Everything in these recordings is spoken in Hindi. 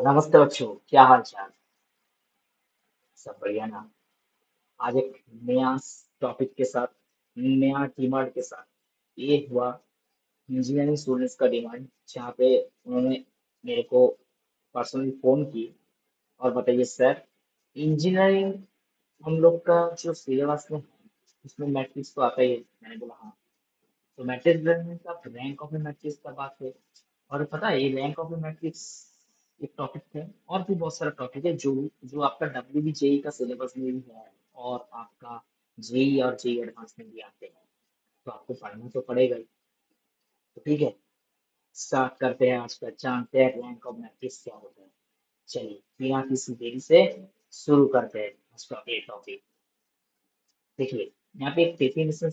नमस्ते बच्चों, क्या हाल चाल। सब बढ़िया ना। आज एक नया टॉपिक के साथ, नया डिमांड के साथ। ये हुआ इंजीनियरिंग स्टूडेंट्स का डिमांड, जहाँ पे उन्होंने मेरे को पर्सनली फोन की और बताइए सर, इंजीनियरिंग हम लोग का जो सिलेबस में है उसमें मैट्रिक्स तो आता ही है। मैंने बोला हाँ। तो मैट्रिक्स में का रैंक ऑफ मैट्रिक्स का बात है। और पता है ये रैंक ऑफ मैट्रिक्स एक टॉपिक है, और भी बहुत सारा टॉपिक है जो जो आपका डब्ल्यू जेई का सिलेबस में भी है, और आपका जेई और जेई एडवांस में भी आते हैं। तो आपको पढ़ना तो पड़ेगा ही। तो ठीक है, स्टार्ट करते हैं। आज का जानते हैं रैंक ऑफ मैट्रिक्स क्या होता है। चलिए बिना किसी देरी से शुरू करते हैं आज का ये टॉपिक। देखिए, यहाँ पे एक डेफिनेशन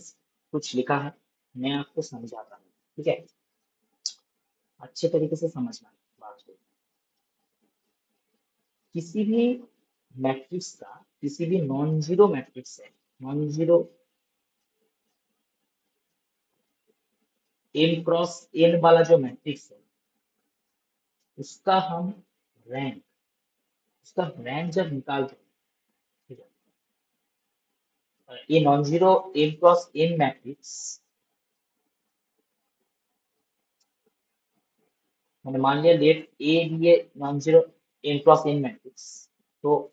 कुछ लिखा है, मैं आपको समझाता हूँ। ठीक है, अच्छे तरीके से समझना बात को। किसी भी मैट्रिक्स का, किसी भी नॉन जीरो मैट्रिक्स है, non zero n cross n वाला जो मैट्रिक्स है, उसका हम रैंक उसका रैंक जब निकालते हैं, ठीक है, ये non zero n cross n matrix, मैंने मान लिया लेट ए भी है non zero n cross n matrix. तो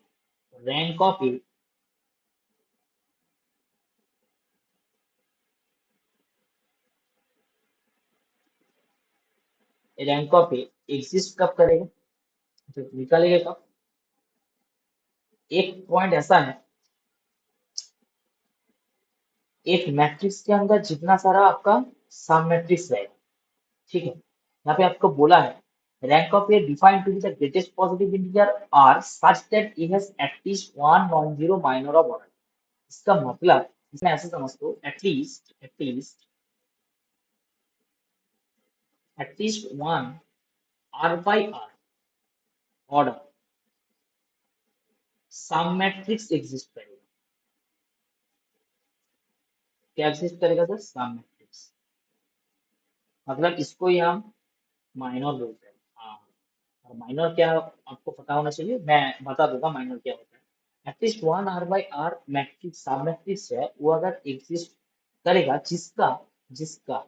रैंक ऑफ ए एग्जिस्ट कब करेगा, तो निकालेगा कब। एक पॉइंट ऐसा है, एक मैट्रिक्स के अंदर जितना सारा आपका सब मैट्रिक्स रहेगा, ठीक है। यहाँ पे आपको बोला है rank of A defined to be the greatest positive integer r such that it has at least one non zero minor of order. इसका मतलब इसमें ऐसे समझ लो, at least one r by r order some matrix exist करेगा। क्या एग्जिस्ट करेगा सर, सम मैट्रिक्स। मतलब इसको ही हम माइनर बोलते हैं। हाँ, और माइनर क्या आपको पता होना चाहिए, मैं बता दूंगा माइनर क्या होता है। At least one r by r matrix sub matrix है वो अगर एग्जिस्ट करेगा, जिसका जिसका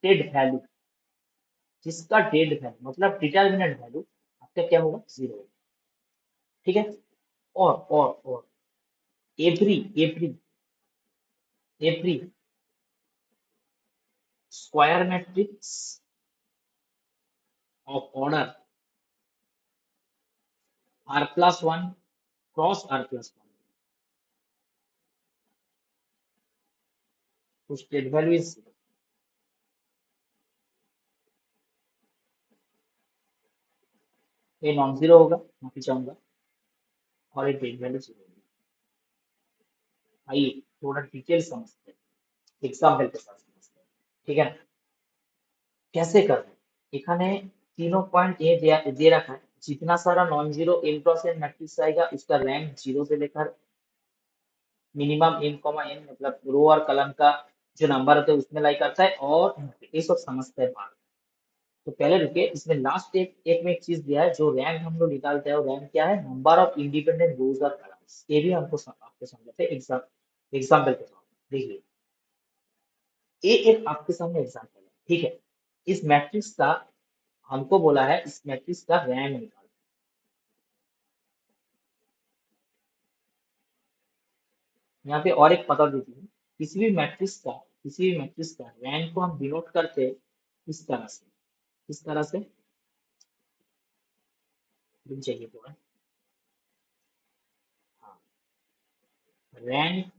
डेड वैल्यू, जिसका डेड वैल्यू मतलब डिटर्मिनेंट वैल्यू आपका क्या होगा, जीरो होगा। ठीक है। और every every every square matrix of order r plus one cross r plus one, whose det value is, ये नॉन जीरो होगा, माफी चाहूंगा, और एक डेड वैल्यू जीरो होगी। आइए थोड़ा डिटेल समझते हैं, एग्जाम्पल के साथ समझते हैं। ठीक है ना, कैसे करना है। এখানে तीनों पॉइंट ए दे रखा है, जितना सारा non zero n cross n matrix आएगा उसका रैंक जीरो से लेकर मिनिमम एन कॉमा एन, मतलब रो और कलम का जो नंबर होता है उसमें लाई करता है, और ये सब समझते हैं बात। तो पहले रुके, इसमें लास्ट एक में एक चीज दिया है, जो रैंक हम लोग निकालते हैं, वो रैंक क्या है, नंबर ऑफ इंडिपेंडेंट रोज और कलम्स। ये भी हमको आपको समझाते हैं एग्जाम्पल के साथ। देखिए, ये एक आपके सामने एग्जाम्पल है, ठीक है। इस मैट्रिक्स का हमको बोला है, इस मैट्रिक्स का रैंक निकाल। यहाँ पे और एक पता देती हूँ, किसी भी मैट्रिक्स का रैंक को हम डिनोट करते हैं इस तरह से, इस तरह से। रुक जाइए थोड़ा। हाँ, rank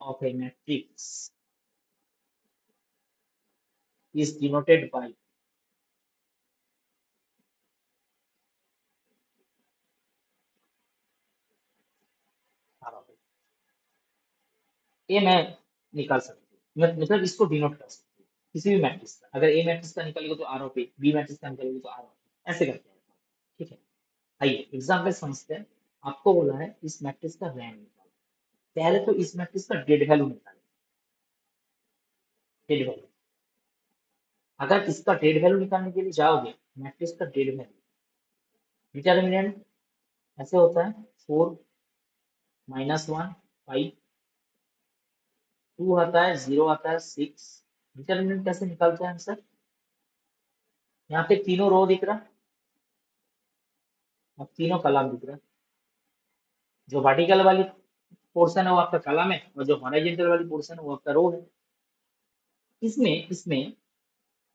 of A matrix is denoted by, ये मैं निकाल सकती हूँ, मतलब इसको डिनोट कर सकती हूँ किसी भी मैट्रिक्स का। अगर ए मैट्रिक्स का निकालेगा तो r of A, B matrix का निकालेगा तो आर ऑफ, ऐसे करते हैं। ठीक है, आइए एग्जाम्पल समझते हैं। आपको बोला है इस मैट्रिक्स का रैंक निकालो। पहले तो इस मैट्रिक्स का डेड वैल्यू निकालें, डेड वैल्यू। अगर इसका डेड वैल्यू निकालने के लिए जाओगे, मैट्रिक्स का डेड वैल्यू, डिटर्मिनेंट ऐसे होता है 4 -1 5 2 आता है 0 आता है 6। डिटर्मिनेंट कैसे निकालते हैं आंसर? यहाँ पे तीनों रो दिख रहा है और तीनों कॉलम दिख रहा है। जो वर्टिकल वाली पोर्शन है वो आपका कॉलम है और जो हॉरिजॉन्टल वाली पोर्शन है वो आपका रो है। इसमें इसमें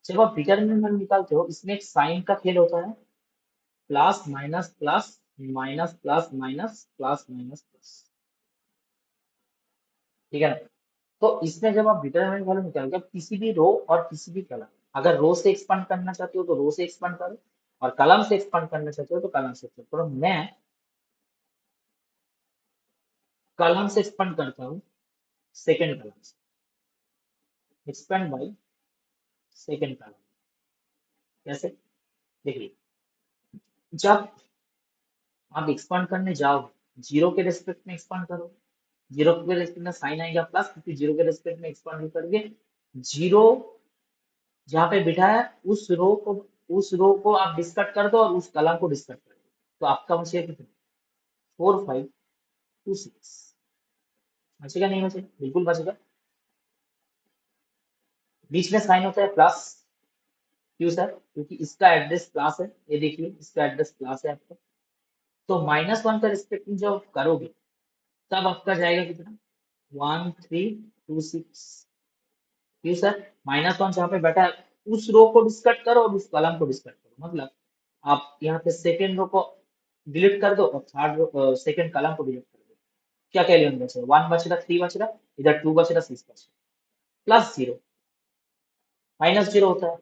जब आप डिटर्मिनेंट निकालते हो इसमें एक साइन का खेल होता है, plus minus plus minus plus minus plus minus plus, ठीक है ना? तो इसमें जब आप डिटरमिनेंट वैल्यू निकालोगे किसी भी रो और किसी भी कलम, अगर रो से एक्सपांड करना चाहते हो तो रो से एक्सपांड करो और कलम से एक्सपांड करना चाहते हो तो कलम से एक्सपांड करो। मैं कलम से एक्सपांड करता हूँ, सेकेंड कलम से एक्सपेंड बाई सेकेंड कलम। कैसे? देखिए, जब आप एक्सपांड करने जाओगे जीरो के रेस्पेक्ट में एक्सपांड करो, जीरो के रेस्पेक्ट में साइन आएगा प्लस, क्योंकि जीरो के रेस्पेक्ट में एक्सपांड करेंगे जीरो जहाँ पे बिठा है उस रो को आप डिस्कट कर दो और उस कलम को डिस्कट कर दो, तो आपका बचेगा कितना? 4526। बचेगा नहीं बचेगा? बिल्कुल बचेगा। बीच में साइन होता है प्लस, क्यों सर? क्योंकि इसका एड्रेस प्लस है, ये देखिए इसका एड्रेस प्लस है आपका। तो -1 का रिस्पेक्ट में जब करोगे तब आपका जाएगा कितना? 1326। क्यों सर? -1 जहाँ पे बैठा है उस रो को डिस्कट करो और उस कॉलम को डिस्कट करो, मतलब आप यहाँ पे सेकेंड रो को डिलीट कर दो और थर्ड रो सेकेंड कॉलम को डिलीट कर दो। क्या क्या एलिमेंट बच रहा? 1 बच रहा, 3 बच रहा, इधर 2 बच रहा, 6 बच रहा, प्लस 0 -0 होता है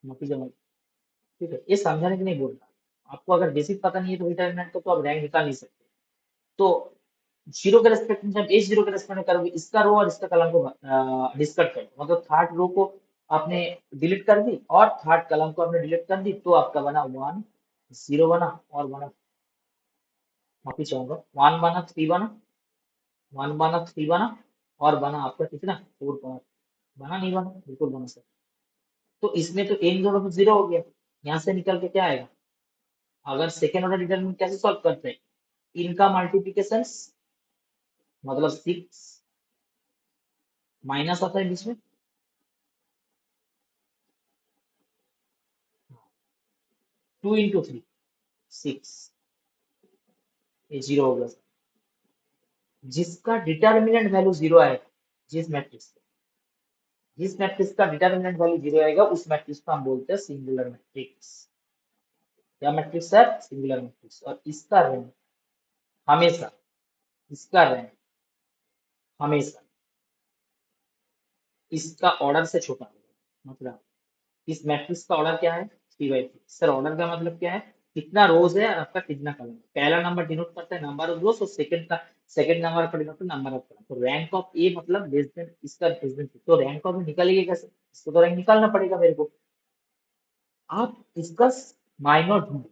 नतीजा में। ठीक है, ये समझाने के नहीं बोल रहा, आपको अगर बेसिक पता नहीं है तो डिटरमिनेंट को तो आप रैंक निकाल नहीं सकते। तो जीरो के रेस्पेक्ट में जब एच जीरो के रेस्पेक्ट में करोगे इसका रो और इसका कलम को डिस्कट कर दो, मतलब थर्ड रो को आपने डिलीट कर दी और थर्ड कलम को आपने डिलीट कर दी, तो आपका बना 1 0 बना और बना, माफी चाहूंगा 1 बना 3 बना, 1 बना 3 बना और बना आपका कितना? 4 बना नहीं बना? बिल्कुल बना सर। तो इसमें तो इन दोनों में 0 हो गया, यहाँ से निकल के क्या आएगा? अगर सेकेंड ऑर्डर डिटरमिनेंट कैसे सॉल्व करते हैं? इनका मल्टीप्लीकेशन मतलब 6 माइनस आता है बीच में, 2 इंटू 3 6, ये 0 हो गया। जिसका डिटरमिनेंट वैल्यू 0 आएगा, जिस मैट्रिक्स का डिटरमिनेंट वैल्यू 0 आएगा उस मैट्रिक्स को हम बोलते हैं सिंगुलर मैट्रिक्स। क्या मैट्रिक्स है? Singular matrix. और इसका रैंक हमेशा, इसका रैंक हमेशा इसका ऑर्डर से छोटा होगा। मतलब इस मैट्रिक्स का ऑर्डर क्या है? 3/3। सर ऑर्डर का मतलब क्या है? कितना रोज है और आपका कितना कॉलम है। पहला नंबर डिनोट करता है नंबर ऑफ रोज और सेकंड नंबर पर डिनोट करता है नंबर ऑफ कॉलम। तो रैंक ऑफ ए मतलब लेस देन इसका लेस देन, तो रैंक ऑफ निकालेंगे कैसे? इसको तो रैंक निकालना पड़ेगा मेरे को। आप इसका माइनर ढूंढिए,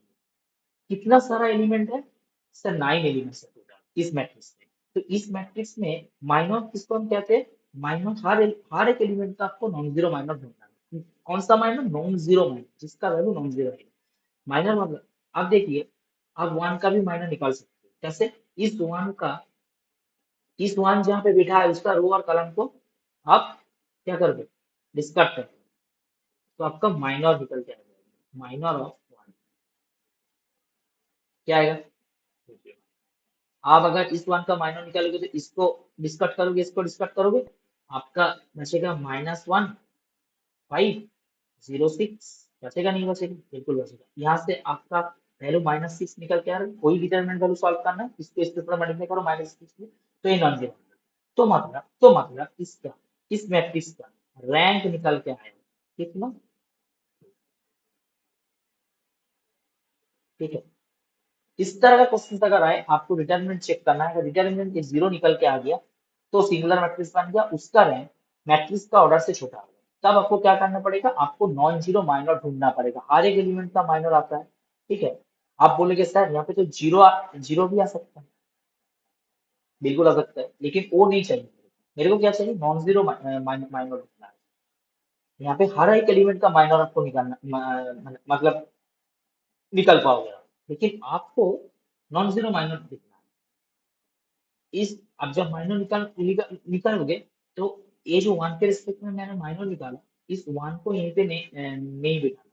कितना सारा एलिमेंट है? सर 9 एलिमेंट्स है टोटल इस मैट्रिक्स में। तो इस मैट्रिक्स में माइनर किसको हम कहते हैं? माइनर हर एक एलिमेंट का आपको नॉन जीरो माइनर ढूंढना है। कौन सा माइनर? नॉन जीरो माइनर, जिसका वैल्यू नॉन जीरो है। माइनर मतलब आप देखिए, आप 1 का भी माइनर निकाल सकते हो। कैसे? इस 1 जहाँ पे बिठा है उसका रो और कॉलम को आप क्या कर दो? डिस्कार्ड कर दो, तो आपका माइनर निकल के आएगा। माइनर ऑफ 1 क्या आएगा? आप अगर इस 1 का माइनर निकालोगे तो इसको डिस्कट करोगे, इसको डिस्कट करोगे, आपका बचेगा -1 5 0 6। बचेगा नहीं बचेगा? बिल्कुल बचेगा। यहाँ से आपका वैल्यू -6 निकल के आ रहा है। कोई डिटरमिनेंट वैल्यू सॉल्व करना है, इसको इसके ऊपर मल्टीप्लाई करो -6 में, तो ये नॉन जीरो। तो मतलब इसका, इस मैट्रिक्स का रैंक निकल के आया कितना? ठीक है, इस तरह का क्वेश्चन अगर आए, आपको डिटरमिनेंट चेक करना है। अगर डिटरमिनेंट 0 निकल के आ गया तो सिंगुलर मैट्रिक्स बन गया, उसका रैंक मैट्रिक्स का ऑर्डर से छोटा हो गया। तब आपको क्या करना पड़ेगा? आपको नॉन जीरो माइनर ढूंढना पड़ेगा। हर एक एलिमेंट का माइनर आता है। ठीक है, आप बोलेंगे सर यहाँ पे तो जीरो जीरो भी आ सकता है। बिल्कुल आ सकता है, लेकिन वो नहीं चाहिए। मेरे को क्या चाहिए? नॉन जीरो माइनर ढूंढना है। यहाँ पे हर एक एलिमेंट का माइनर आपको निकालना मतलब निकल पाओगे आप। लेकिन आपको नॉन जीरो माइनर दिखना है। इस अब जब माइनर निकालोगे तो ये जो वन के रिस्पेक्ट में मैंने माइनर निकाला, इस वन को यहीं पे नहीं बिठाना।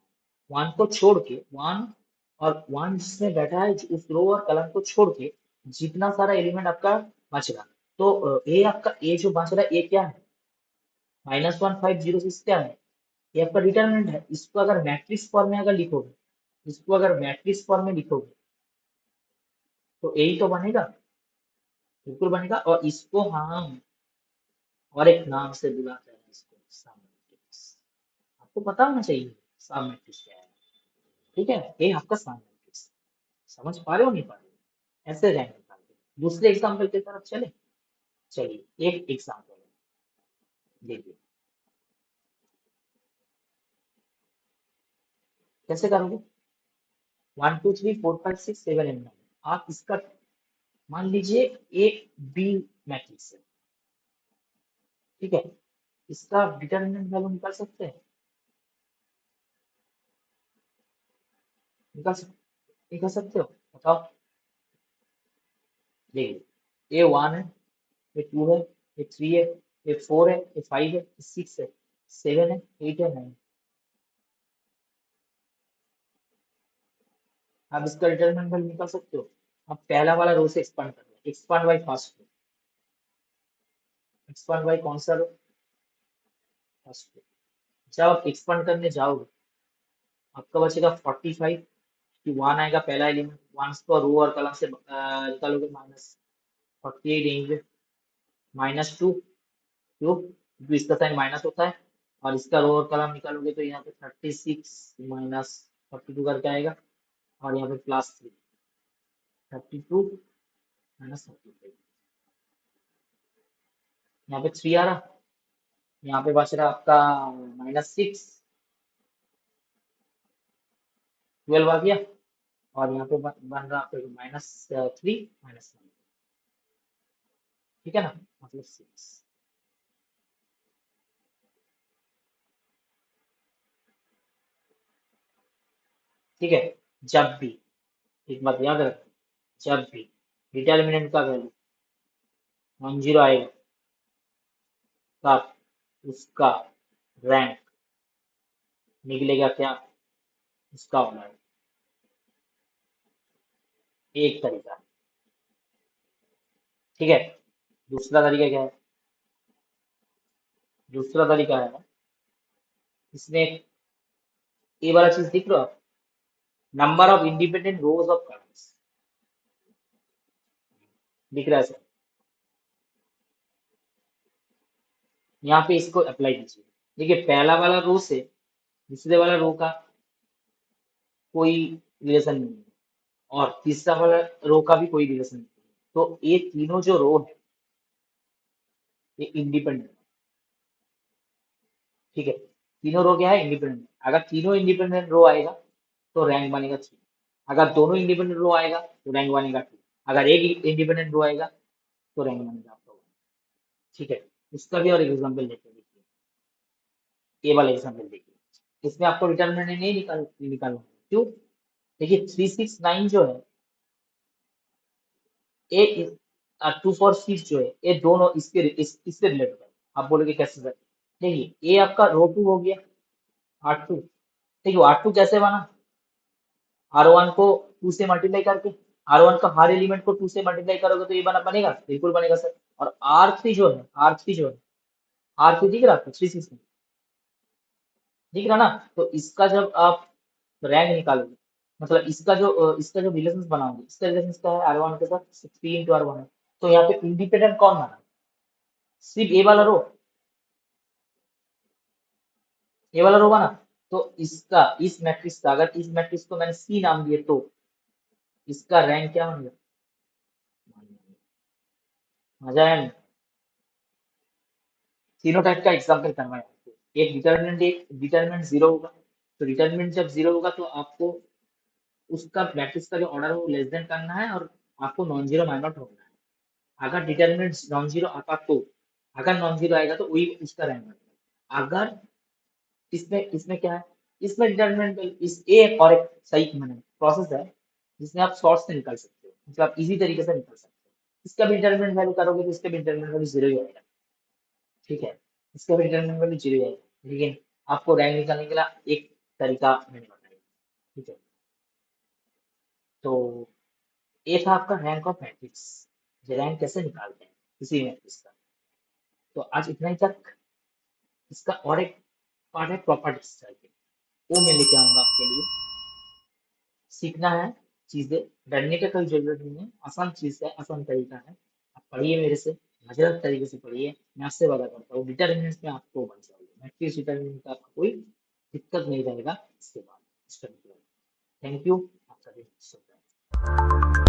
वन को छोड़ के, वन और वन जिसमें बैठा है उस रो और कलम को छोड़ के जितना सारा एलिमेंट आपका बचेगा, तो ये आपका ये जो बच रहा है ये क्या है, -1506 क्या है, ये आपका डिटरमिनेंट है। इसको अगर मैट्रिक्स फॉर्म में अगर लिखोगे, इसको अगर मैट्रिक्स फॉर्म में लिखोगे तो यही तो बनेगा, बिल्कुल बनेगा। और इसको हम और एक नाम से बुलाते हैं, इसको सब मैट्रिक्स। आपको पता होना चाहिए सब मैट्रिक्स क्या है। ठीक है, ये आपका सब मैट्रिक्स। समझ पा रहे हो नहीं पा रहे हो, ऐसे रैंक निकालते हैं। दूसरे एग्जाम्पल की तरफ चले, चलिए एक एग्जाम्पल देखिए कैसे करोगे। 1 2 3 4 5 6 7 8 9, आप इसका मान लीजिए ए बी मैट्रिक्स है, ठीक है। इसका डिटरमिनेंट वैल्यू निकाल सकते हैं, निकाल सकते निकाल सकते हो, बताओ। देखिए ए वन है, ये टू है, ये थ्री है, ये फोर है, ये फाइव है, ये सिक्स है, सेवन है, एट है, नाइन। आप इसका डिटरमिनेंट वैल्यू निकाल सकते हो। आप पहला वाला रो से एक्सपांड कर लो, expand by first row, expand by कौन सा रो, फर्स्ट रो। जब आप एक्सपांड करने जाओगे आपका बचेगा 45, कि वन आएगा पहला एलिमेंट, वन को रो और कॉलम से निकालोगे -48 देंगे, -2 क्यों, क्योंकि इसका साइन माइनस होता है। और इसका रो और कॉलम निकालोगे तो यहाँ पे 36 -42 करके आएगा, और यहाँ पे +3, 32 -33, यहाँ पे 3 आ रहा, यहाँ पे बच रहा आपका -6, 12 आ गया। और यहाँ पे बन रहा आपका -3 -9, ठीक है ना, मतलब 6। ठीक है, जब भी, एक बात याद रखना, जब भी डिटर्मिनेंट का वैल्यू नॉन जीरो आएगा तब उसका रैंक निकलेगा क्या, उसका ऑर्डर। एक तरीका, ठीक है। दूसरा तरीका क्या है, दूसरा तरीका है, इसमें ये वाला चीज दिख रहा है, number of independent rose of columns, दिख रहा है सर। यहाँ पे इसको अप्लाई कीजिए। देखिए पहला वाला रो से दूसरे वाला रो का कोई रिलेशन नहीं है, और तीसरा वाला रो का भी कोई रिलेशन नहीं है, तो ये तीनों जो रो है ये इंडिपेंडेंट, ठीक है। तीनों रो क्या है, इंडिपेंडेंट। अगर तीनों इंडिपेंडेंट रो आएगा तो रैंक बनेगा 3, अगर दोनों इंडिपेंडेंट रो आएगा तो रैंक बनेगा 2, अगर एक इंडिपेंडेंट रो आएगा तो रैंक बनेगा आपका 1, ठीक है। इसका भी और एग्जाम्पल देखते हैं, देखिए ये वाला एग्जाम्पल देखिए, इसमें आपको डिटरमिनेंट नहीं निकालना है। क्यों, देखिए 3 6 9 जो है, ए 2 4 6 जो है, ये दोनों इससे रिलेटेड है। आप बोलोगे कैसे सर, देखिए ये आपका रो 2 हो गया, R2। देखिए R2 कैसे बना, R1 को 2 से मल्टीप्लाई करके, R1 का हर एलिमेंट को 2 से मल्टीप्लाई करोगे तो ये बनेगा, बिल्कुल बनेगा सर। और R3 जो है, R3 जो है, R3 दिख रहा है आपको, 3 6 में दिख रहा ना। तो इसका जब आप रैंक निकालोगे, मतलब इसका जो रिलेशन बनाओगे, इसका रिलेशन क्या है, R1 के साथ 3 × R1 है। तो यहाँ पे इंडिपेंडेंट कौन बना, सिर्फ ए वाला रो बना। तो इसका, इस मैट्रिक्स का, अगर इस मैट्रिक्स को मैंने सी नाम दिए तो इसका रैंक क्या बनेगा, मजा आया नहीं? तीनों टाइप का एग्जाम्पल करवाया आपको, एक डिटरमिनेंट जीरो होगा, तो डिटरमिनेंट जब जीरो होगा तो आपको उसका मैट्रिक्स का जो ऑर्डर है वो लेस देन करना है, और आपको नॉन जीरो माइनर ढूंढना है। अगर डिटरमिनेंट नॉन जीरो आता तो, अगर नॉन जीरो आएगा तो वही उसका रैंक बनेगा। अगर इसमें इसमें क्या है, इसमें डिटरमिनेंट इस एक और एक सही मैंने प्रोसेस है, जिसमें आप शॉर्ट से निकाल सकते हो, मतलब आप इजी तरीके से निकाल सकते हो। इसका भी डिटरमिनेंट वैल्यू करोगे तो इसका भी डिटरमिनेंट वैल्यू जीरो ही आएगा, ठीक है। इसका भी डिटरमिनेंट वैल्यू जीरो ही आएगा, लेकिन आपको रैंक निकालने के लिए एक तरीका मैंने बताया, ठीक है। तो ये था आपका रैंक ऑफ मैट्रिक्स, रैंक कैसे निकालते हैं किसी मैट्रिक्स का। तो आज इतना ही तक। इसका और एक पार्ट है प्रॉपर्टीज करके, वो मैं लेके आऊंगा आपके लिए। सीखना है चीजें, डरने की कोई जरूरत नहीं है, आसान चीज है, आसान तरीका है। आप पढ़िए मेरे से, मजेदार तरीके से पढ़िए। मैं आपसे वादा करता हूँ डिटर्मिनेंट्स में आपको बन जाओगे, मैट्रिक्स डिटर्मिनेंट का आपको कोई दिक्कत नहीं रहेगा इसके बाद। थैंक यू, आपका दिन शुभ रहे।